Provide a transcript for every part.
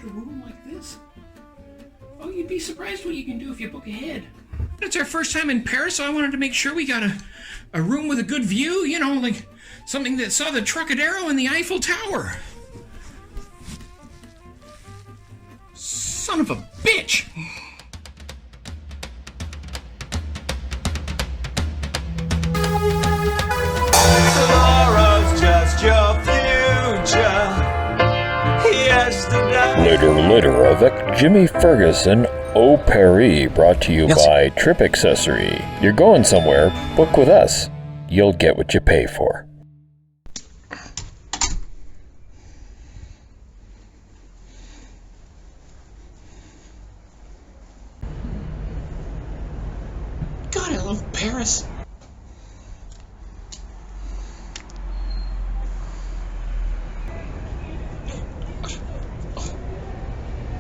a room like this? Oh, you'd be surprised what you can do if you book ahead. It's our first time in Paris, so I wanted to make sure we got a room with a good view, you know, like something that saw the Trocadero and the Eiffel Tower. Son of a bitch! Tomorrow's just your future. Yesterday. Later, avec Jimmy Ferguson, Au Paris, brought to you by Trip Accessory. You're going somewhere, book with us. You'll get what you pay for. God, I love Paris.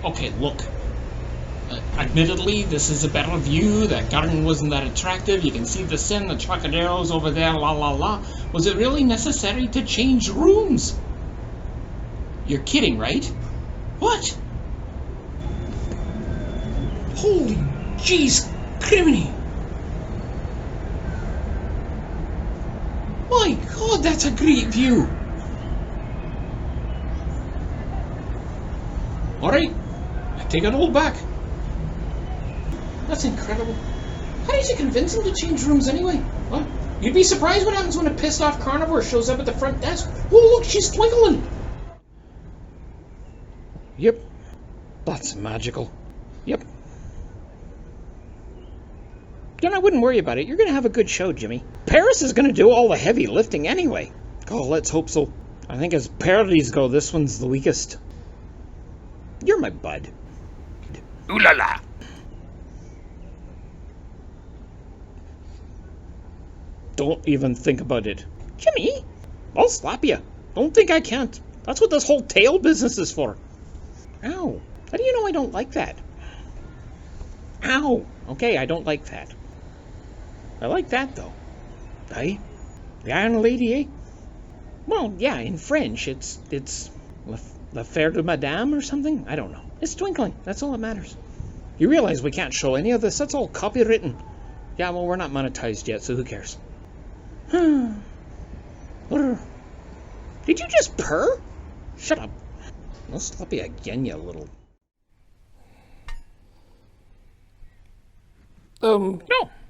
Okay, look. Admittedly, this is a better view. That garden wasn't that attractive. You can see the Seine, the Trocadero's over there, la la la. Was it really necessary to change rooms? You're kidding, right? What? Holy jeez, criminy. My God, that's a great view. Alright, I take it all back. That's incredible. How did you convince him to change rooms anyway? What? You'd be surprised what happens when a pissed off carnivore shows up at the front desk. Oh, look, she's twinkling. Yep, that's magical. Yep. Then I wouldn't worry about it. You're going to have a good show, Jimmy. Paris is going to do all the heavy lifting anyway. Oh, let's hope so. I think as parodies go, this one's the weakest. You're my bud. Ooh la la. Don't even think about it. Jimmy, I'll slap you. Don't think I can't. That's what this whole tail business is for. Ow. How do you know I don't like that? Ow. Okay, I don't like that. I like that, though. Hey? The Iron Lady, eh? Well, yeah, in French, it's La Faire de Madame or something? I don't know. It's twinkling. That's all that matters. You realize we can't show any of this? That's all copywritten. Yeah, well, we're not monetized yet, so who cares? Did you just purr? Shut up. I'll slap you again, you little... No.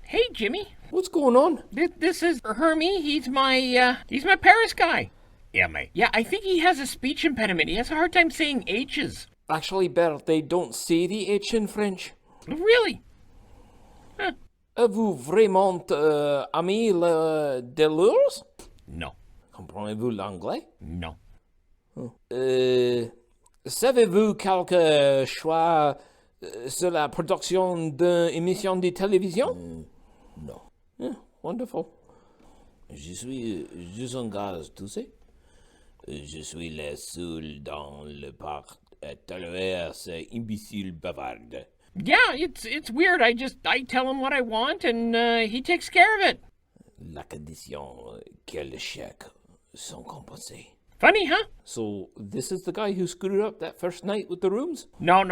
Hey, Jimmy. What's going on? This is Hermie. He's my Paris guy. Yeah, mate. Yeah, I think he has a speech impediment. He has a hard time saying H's. Actually, Bert, they don't say the H in French. Really? Huh. Avez-vous vraiment aimé le Deleuze? No. Comprenez-vous l'anglais? No. Savez-vous quelque chose sur la production d'une émission de télévision? Non. Yeah, wonderful. Je suis juste un gaz, tu sais. Je suis le seul dans le parc à tolérer ces imbéciles bavardes. Yeah, it's weird. I tell him what I want, and he takes care of it. La condition que les chèques sont compensés. Funny, huh? So, this is the guy who screwed up that first night with the rooms? No.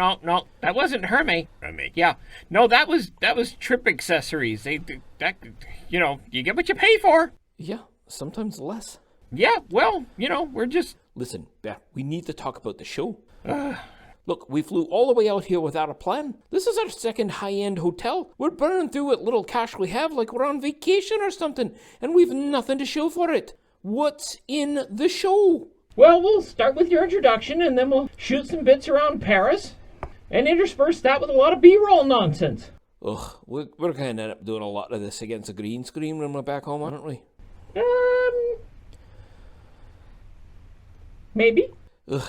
That wasn't Hermie. Yeah. No, that was Trip Accessories. You get what you pay for. Yeah, sometimes less. Yeah, well, we're just... Listen, Beth, we need to talk about the show. Look, we flew all the way out here without a plan. This is our second high-end hotel. We're burning through what little cash we have like we're on vacation or something, and we've nothing to show for it. What's in the show? Well, we'll start with your introduction, and then we'll shoot some bits around Paris, and intersperse that with a lot of B-roll nonsense. Ugh, we're going to end up doing a lot of this against a green screen when we're back home, aren't we? Maybe. Ugh.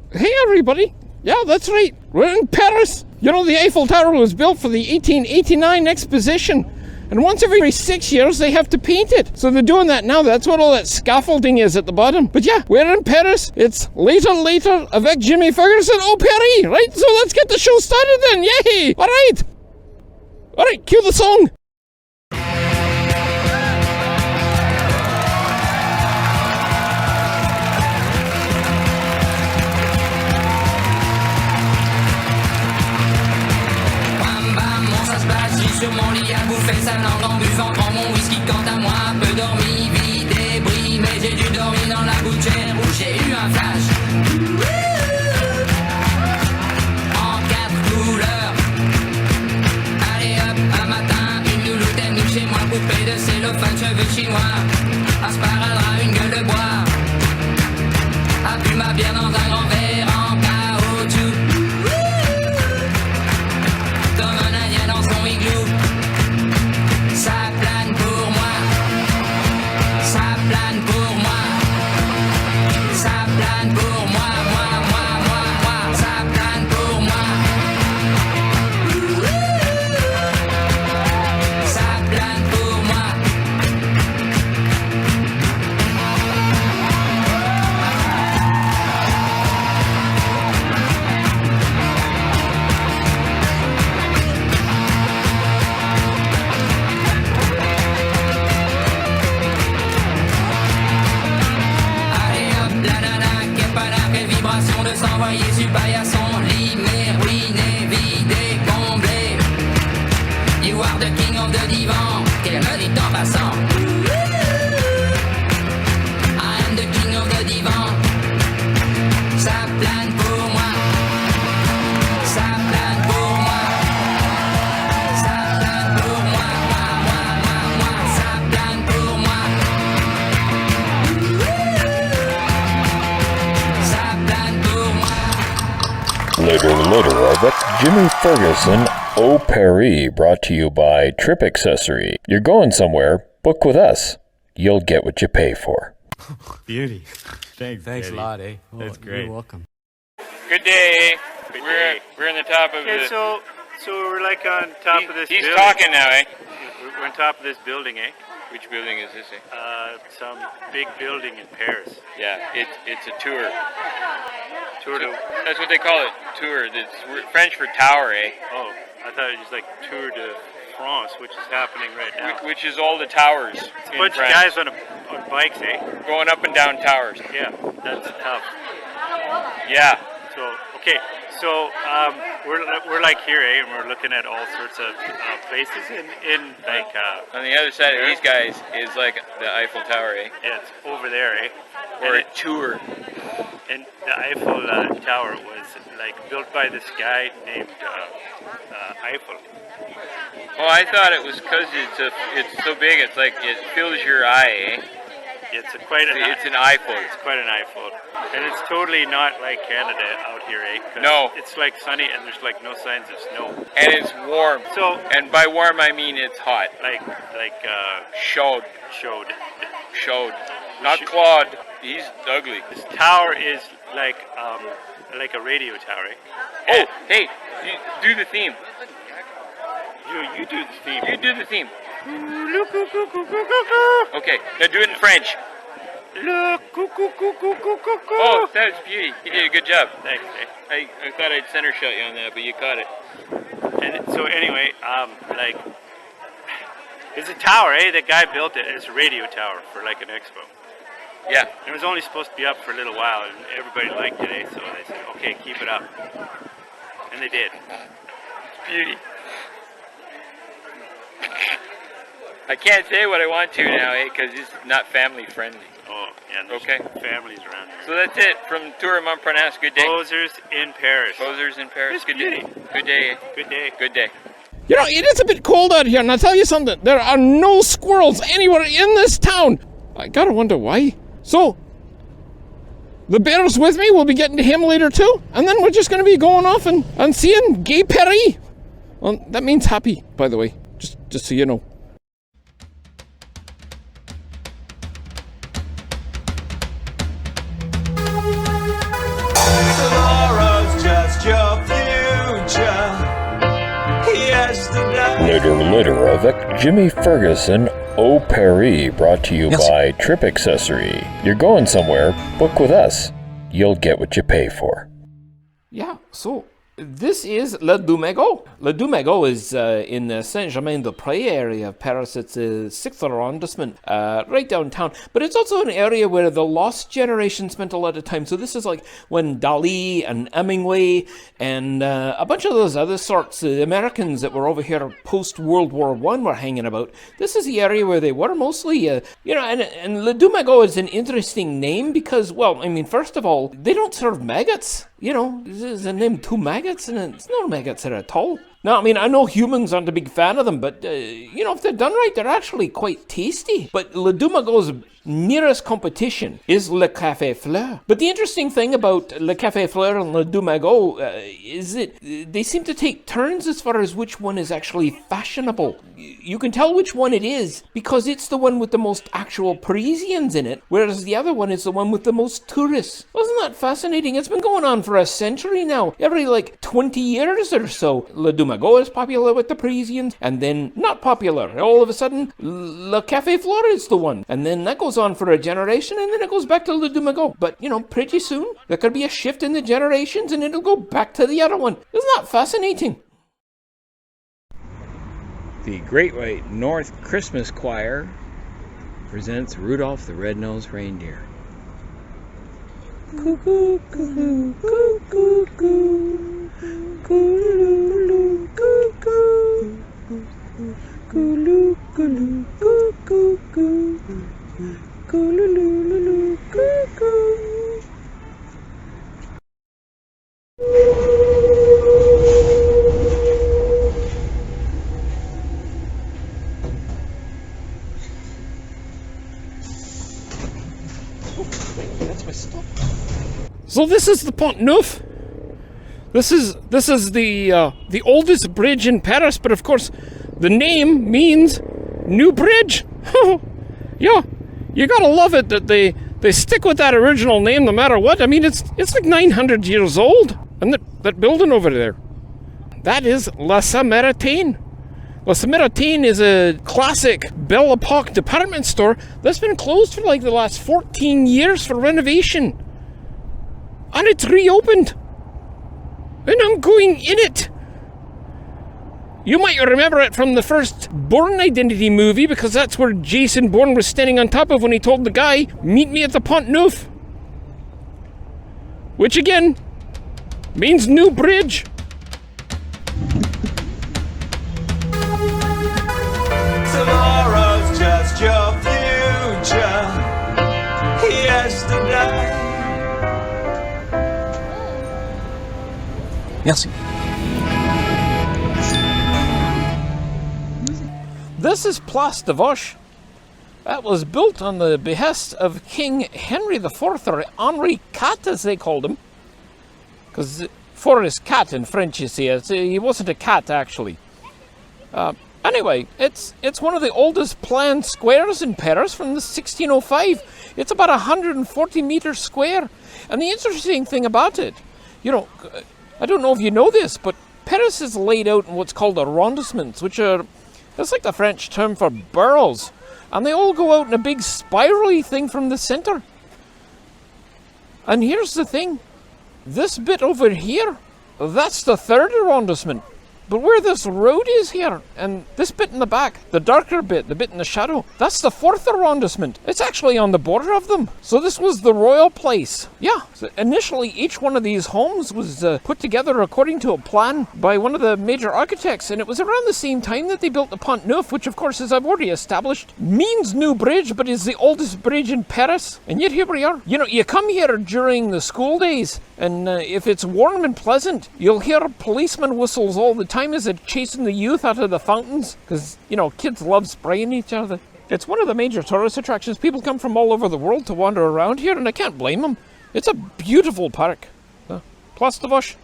Hey, everybody. Yeah, that's right. We're in Paris. You know, the Eiffel Tower was built for the 1889 exposition. And once every 6 years, they have to paint it. So they're doing that now. That's what all that scaffolding is at the bottom. But yeah, we're in Paris. It's later, avec Jimmy Ferguson, Au Paris, right? So let's get the show started then. Yay! All right, cue the song. en buvant, prends mon whisky quant à moi. Peu dormi, vie débris, mais j'ai dû dormir dans la gouttière où j'ai eu un flash. En 4 couleurs. Allez hop, un matin, une louloute est venue chez moi, poupée de cellophane, cheveux chinois. Un sparadrap, une gueule de bois. A bu ma bière dans un grand verre en caoutchouc. Comme un indien dans son igloo. Ça plane pour moi. Ça plane pour moi. Ça plane pour moi, moi. Ça plane pour moi. Ça plane pour moi. Allez hop, la nana, quelle panard, quelle vibration de s'envoyer sur paillasson. Limé, ruiné, vidé, comblé. You are the king of the divan, qu'elle me dit en passant. I am the king of the divan. Ça plane pour moi. Ça plane pour moi. Ça plane pour moi, moi. Ça plane pour moi. Ça plane pour moi. Later avec Jimmy Ferguson, Au Paris, brought to you by Trip Accessory. You're going somewhere, book with us. You'll get what you pay for. Beauty. Thanks Thanks a Eddie. lot, eh? That's great. You're welcome. Good day. Good we're day. we're in the top of Okay, the. so we're like on top of this He's building. talking now, eh? We're on top of this building, eh? Which building is this? Eh? Some big building in Paris. Yeah, it's a tour. Tour de... That's what they call it, tour. It's French for tower, eh? Oh, I thought it was like Tour de France, which is happening right now. Which is all the towers It's a in bunch France. of guys on bikes, eh? Going up and down towers. Yeah, that's tough. Yeah. So, okay, so we're like here, eh? And we're looking at all sorts of places in like... On the other side of these guys is like the Eiffel Tower, eh? Yeah, it's over there, eh? Or And a tour. And the Eiffel Tower was like built by this guy named Eiffel. Oh, I thought it was because it's so big. It's like it fills your eye, eh? It's an Eiffel. It's quite an Eiffel, and it's totally not like Canada out here, eh? 'Cause No. it's like sunny and there's like no signs of snow. And it's warm. So, And by warm I mean it's hot. like Showed. showed. Not Claude. He's ugly. This tower is like a radio tower, eh? Oh, hey, you do the theme. You do the theme. You do the theme. Okay, now do it in French. Look, Oh, that was beauty. You did a good job. Thanks, eh? I thought I'd center shot you on that, but you caught it. And so anyway, like, it's a tower, eh? The guy built it. It's a radio tower for like an expo. Yeah. It was only supposed to be up for a little while, and everybody liked it, eh? So they said, okay, keep it up. And they did. Beauty. I can't say what I want to now, eh? Because it's not family friendly. Oh, yeah, and there's Okay. families around So here. that's it from Tour of Montparnasse. Good day. Posers in Paris. Posers in Paris. It's Good day. beauty. Good day. eh? Good day. Good day. You know, it is a bit cold out here, and I'll tell you something. There are no squirrels anywhere in this town. I gotta wonder why. So, the bear's with me. We'll be getting to him later, too. And then we're just gonna be going off and seeing Gay Paris. Well, that means happy, by the way. Just so you know. Tomorrow's just your future. Yesterday. Later avec Jimmy Ferguson, Au Paris, brought to you by Trip Accessory. You're going somewhere, book with us. You'll get what you pay for. Yeah, so This is Le Deux Magots. Le Deux Magots is in Saint-Germain-des-Prés area of Paris. It's the 6th arrondissement, right downtown. But it's also an area where the lost generation spent a lot of time. So this is like when Dali and Hemingway and a bunch of those other sorts of Americans that were over here post-World War I were hanging about. This is the area where they were mostly, and Le Deux Magots is an interesting name because, well, I mean, first of all, they don't serve maggots. This is the name Two Maggots, and it's no maggots there at all. Now, I mean, I know humans aren't a big fan of them, but, if they're done right, they're actually quite tasty. But Le Deux Magots' nearest competition is Le Café Fleur. But the interesting thing about Le Café Fleur and Le Deux Magots is that they seem to take turns as far as which one is actually fashionable. You can tell which one it is because it's the one with the most actual Parisians in it, whereas the other one is the one with the most tourists. Wasn't that fascinating? It's been going on for a century now. Every 20 years or so, Le Deux Magots is popular with the Parisians, and then not popular. All of a sudden, Le Café Fleur is the one. And then that goes on for a generation, and then it goes back to Le Deux Magots. But, pretty soon, there could be a shift in the generations, and it'll go back to the other one. Isn't that fascinating? The Great White North Christmas Choir presents Rudolph the Red-Nosed Reindeer. Cuckoo, cuckoo, cuckoo, cuckoo, cuckoo, cuckoo, cuckoo, cuckoo, cuckoo, cuckoo, cuckoo. So this is the Pont Neuf. This is the oldest bridge in Paris, but of course, the name means new bridge. Yeah, you gotta love it that they stick with that original name no matter what. I mean, it's like 900 years old, and that building over there, that is La Samaritaine. La Samaritaine is a classic Belle Epoque department store that's been closed for the last 14 years for renovation. And it's reopened. And I'm going in it. You might remember it from the first Bourne Identity movie because that's where Jason Bourne was standing on top of when he told the guy, meet me at the Pont Neuf. Which again, means new bridge. Tomorrow's just your future. Yesterday. Merci. This is Place de Vosges. That was built on the behest of King Henry IV, or Henri IV as they called him. Because for is cat in French, you see. He wasn't a cat, actually. Anyway, it's one of the oldest planned squares in Paris from the 1605. It's about 140 meters square. And the interesting thing about it, I don't know if you know this, but Paris is laid out in what's called arrondissements, which that's like the French term for boroughs. And they all go out in a big spirally thing from the center. And here's the thing. This bit over here, that's the 3rd arrondissement. But where this road is here, and this bit in the back, the darker bit, the bit in the shadow, that's the 4th arrondissement. It's actually on the border of them. So this was the royal place. Yeah, so initially each one of these homes was put together according to a plan by one of the major architects, and it was around the same time that they built the Pont Neuf, which of course, as I've already established, means new bridge, but is the oldest bridge in Paris. And yet here we are. You come here during the school days, and if it's warm and pleasant, you'll hear policemen whistles all the time as they're chasing the youth out of the fountains, because, kids love spraying each other. It's one of the major tourist attractions. People come from all over the world to wander around here, and I can't blame them. It's a beautiful park. Place de Vosges.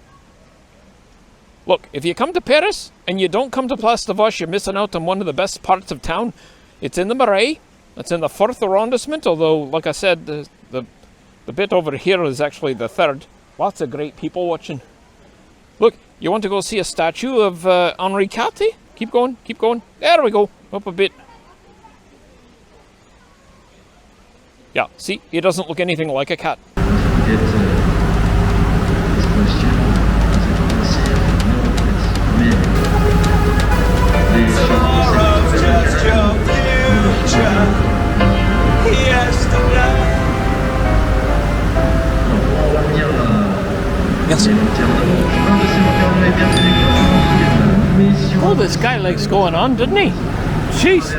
Look, if you come to Paris and you don't come to Place de Vosges, you're missing out on one of the best parts of town. It's in the Marais. It's in the 4th arrondissement, although, like I said, the bit over here is actually the 3rd. Lots of great people watching. Look, you want to go see a statue of Henri IV? Keep going, keep going. There we go. Up a bit. Yeah, see? He doesn't look anything like a cat. This question, Merci. Oh, this guy likes going on, doesn't he? Jeez.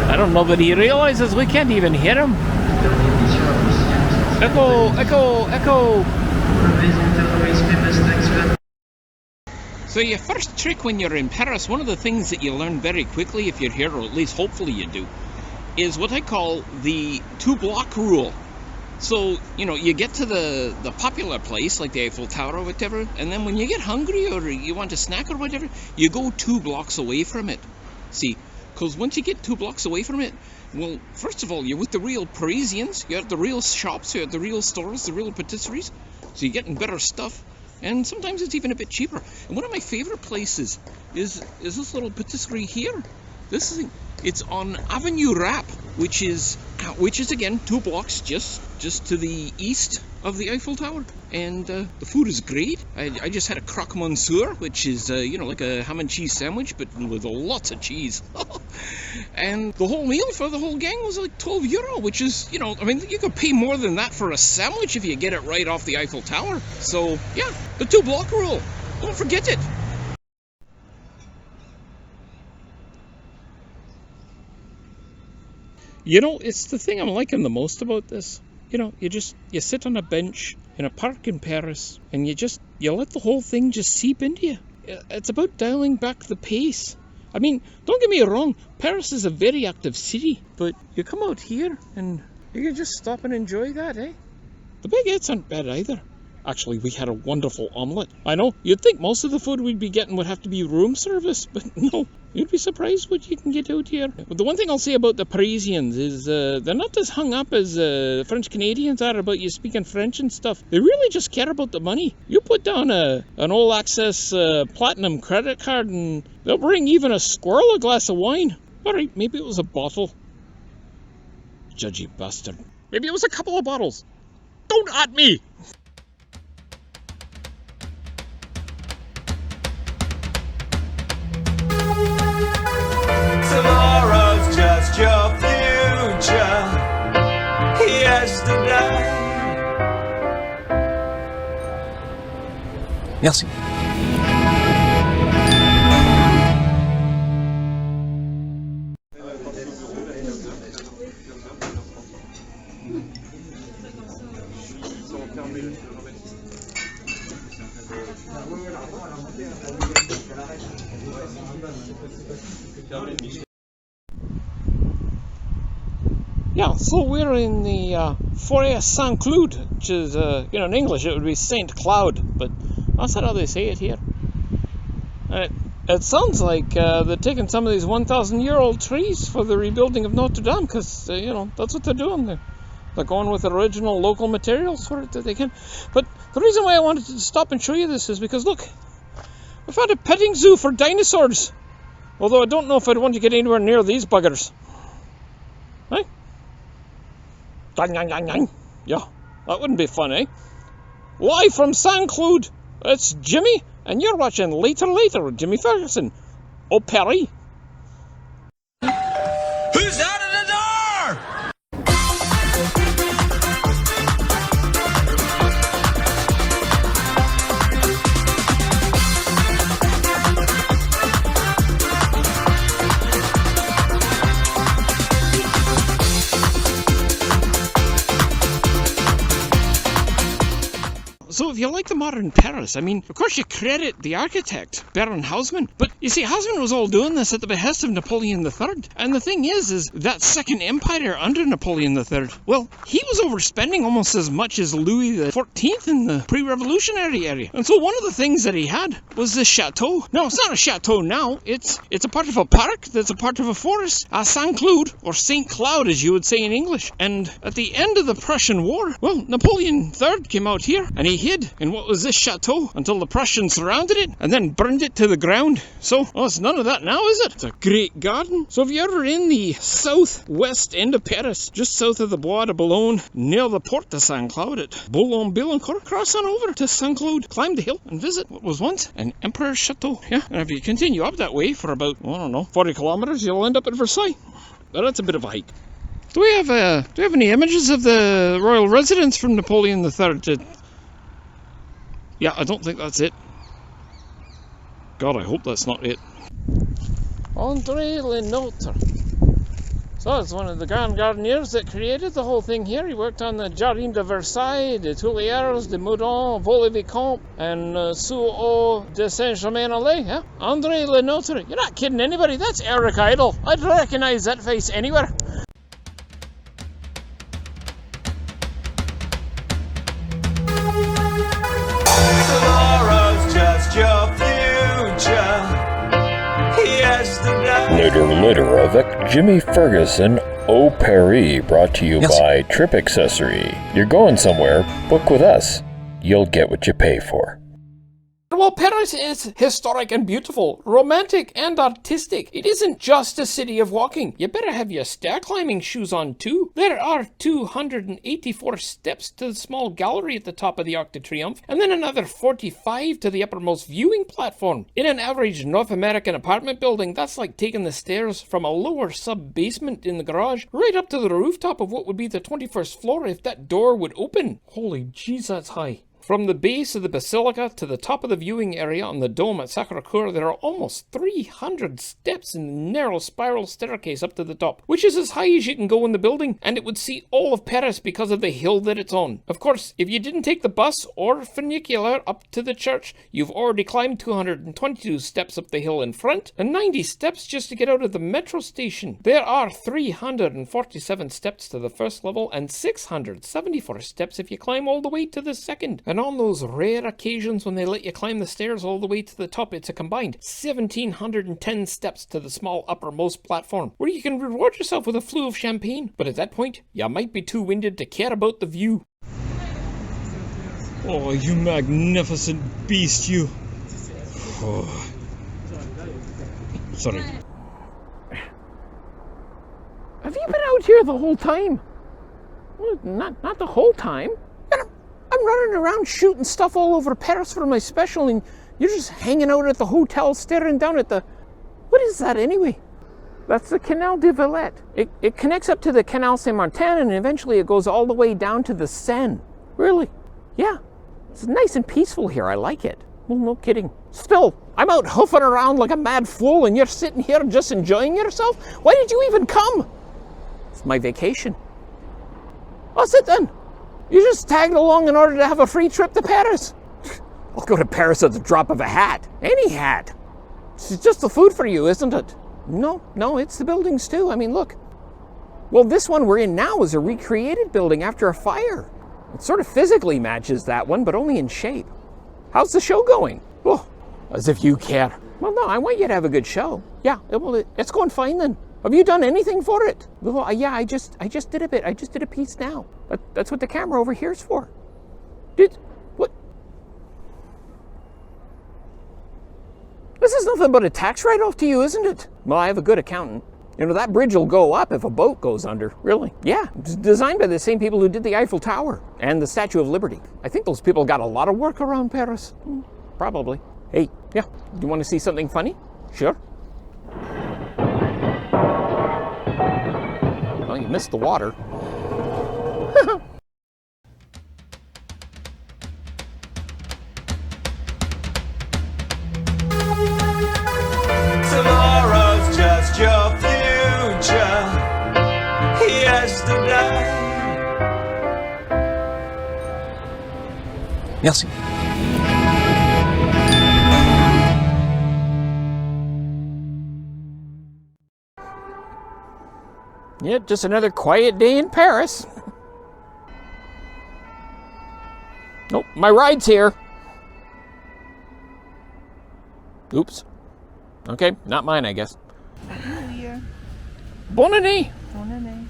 I don't know that he realizes we can't even hear him. Echo, echo, echo. So your first trick when you're in Paris, one of the things that you learn very quickly if you're here, or at least hopefully you do, is what I call the 2-block rule. So, you know, you get to the popular place, like the Eiffel Tower or whatever, and then when you get hungry or you want a snack or whatever, you go 2 blocks away from it. See, because once you get 2 blocks away from it, well, first of all, you're with the real Parisians, you're at the real shops, you're at the real stores, the real patisseries, so you're getting better stuff. And sometimes it's even a bit cheaper. And one of my favorite places is this little patisserie here. It's on Avenue Rap, which is again 2 blocks just to the east of the Eiffel Tower. And the food is great. I just had a croque monsieur, which is like a ham and cheese sandwich, but with lots of cheese. And the whole meal for the whole gang was like €12, which is, I mean, you could pay more than that for a sandwich if you get it right off the Eiffel Tower. So yeah, the 2-block rule. Don't forget it. It's the thing I'm liking the most about this. You sit on a bench in a park in Paris, and you let the whole thing just seep into you. It's about dialing back the pace. I mean, don't get me wrong, Paris is a very active city, but you come out here and you can just stop and enjoy that, eh? The baguettes aren't bad either. Actually, we had a wonderful omelette. I know, you'd think most of the food we'd be getting would have to be room service, but no. You'd be surprised what you can get out here. But the one thing I'll say about the Parisians is they're not as hung up as French Canadians are about you speaking French and stuff. They really just care about the money. You put down an all access platinum credit card and they'll bring even a squirrel a glass of wine. Alright, maybe it was a bottle. Judgy bastard. Maybe it was a couple of bottles. Don't at me! Tomorrow's just your future. Yesterday. Merci. Yeah, so we're in the Pont St Cloud, which is, in English it would be St Cloud, but that's not how they say it here. It sounds like they're taking some of these 1,000-year-old trees for the rebuilding of Notre Dame, because, that's what they're doing. They're going with original local materials for it that they can. But the reason why I wanted to stop and show you this is because, look, we found a petting zoo for dinosaurs. Although I don't know if I'd want to get anywhere near these buggers. Right? Yeah, that wouldn't be fun, eh? Live from St Cloud, it's Jimmy, and you're watching Later with Jimmy Ferguson. Au Paris. Who's out of the door? So if you like the modern Paris, I mean, of course you credit the architect, Baron Haussmann. But you see, Haussmann was all doing this at the behest of Napoleon III. And the thing is that Second Empire under Napoleon III, well, he was overspending almost as much as Louis XIV in the pre-revolutionary area. And so one of the things that he had was this chateau. No, it's not a chateau now. It's a part of a park that's a part of a forest. St Cloud, or St Cloud as you would say in English. And at the end of the Prussian War, well, Napoleon III came out here and he hid in what was this chateau until the Prussians surrounded it and then burned it to the ground. So, it's none of that now, is it? It's a great garden. So if you're ever in the southwest end of Paris, just south of the Bois de Boulogne, near the Port de St Cloud at Boulogne-Billancourt, cross on over to St Cloud, climb the hill and visit what was once an emperor's chateau. Yeah, and if you continue up that way for about, 40 kilometers, you'll end up at Versailles. But that's a bit of a hike. Do we have any images of the royal residence from Napoleon III? Yeah, I don't think that's it. God, I hope that's not it. André Le Nôtre. So it's one of the Grand Garniers that created the whole thing here. He worked on the Jardin de Versailles, the Tuileries, the Moudon, Vaux-le-Vicomte, and Sous-Haut de Saint-Germain-en-Laye. Yeah? André Le Nôtre. You're not kidding anybody. That's Eric Idle. I'd recognize that face anywhere. Tomorrow's just your future. Yesterday. Later, avec Jimmy Ferguson, Au Paris, brought to you by Trip Accessory. You're going somewhere, book with us. You'll get what you pay for. Well, Paris is historic and beautiful, romantic and artistic. It isn't just a city of walking. You better have your stair climbing shoes on too. There are 284 steps to the small gallery at the top of the Arc de Triomphe, and then another 45 to the uppermost viewing platform. In an average North American apartment building, that's like taking the stairs from a lower sub-basement in the garage right up to the rooftop of what would be the 21st floor if that door would open. Holy jeez, that's high. From the base of the basilica to the top of the viewing area on the dome at Sacré-Cœur, there are almost 300 steps in the narrow spiral staircase up to the top, which is as high as you can go in the building, and it would see all of Paris because of the hill that it's on. Of course, if you didn't take the bus or funicular up to the church, you've already climbed 222 steps up the hill in front, and 90 steps just to get out of the metro station. There are 347 steps to the first level, and 674 steps if you climb all the way to the second. And on those rare occasions when they let you climb the stairs all the way to the top, it's a combined 1,710 steps to the small uppermost platform, where you can reward yourself with a flue of champagne. But at that point, you might be too winded to care about the view. Oh, you magnificent beast, you. Oh. Sorry. Have you been out here the whole time? Well, not the whole time. I'm running around shooting stuff all over Paris for my special, and you're just hanging out at the hotel staring down at the... What is that anyway? That's the Canal de Villette. It connects up to the Canal St Martin, and eventually it goes all the way down to the Seine. Really? Yeah. It's nice and peaceful here. I like it. Well, no kidding. Still, I'm out hoofing around like a mad fool, and you're sitting here just enjoying yourself? Why did you even come? It's my vacation. What's it then? You just tagged along in order to have a free trip to Paris. I'll go to Paris at the drop of a hat. Any hat. It's just the food for you, isn't it? No, it's the buildings too. I mean, look. Well, this one we're in now is a recreated building after a fire. It sort of physically matches that one, but only in shape. How's the show going? Oh, as if you care. Well, no, I want you to have a good show. Yeah, it's going fine then. Have you done anything for it? Well, yeah, I just did a bit. I just did a piece now. That's what the camera over here is for. What? This is nothing but a tax write-off to you, isn't it? Well, I have a good accountant. You know, that bridge will go up if a boat goes under. Really? Yeah, it's designed by the same people who did the Eiffel Tower and the Statue of Liberty. I think those people got a lot of work around Paris. Probably. Hey, yeah, do you want to see something funny? Sure. Well, you missed the water. Tomorrow's just your future. Yesterday. Merci. Yeah, just another quiet day in Paris. Nope, my ride's here. Oops. Okay, not mine, I guess. Bonne année. Bonne année.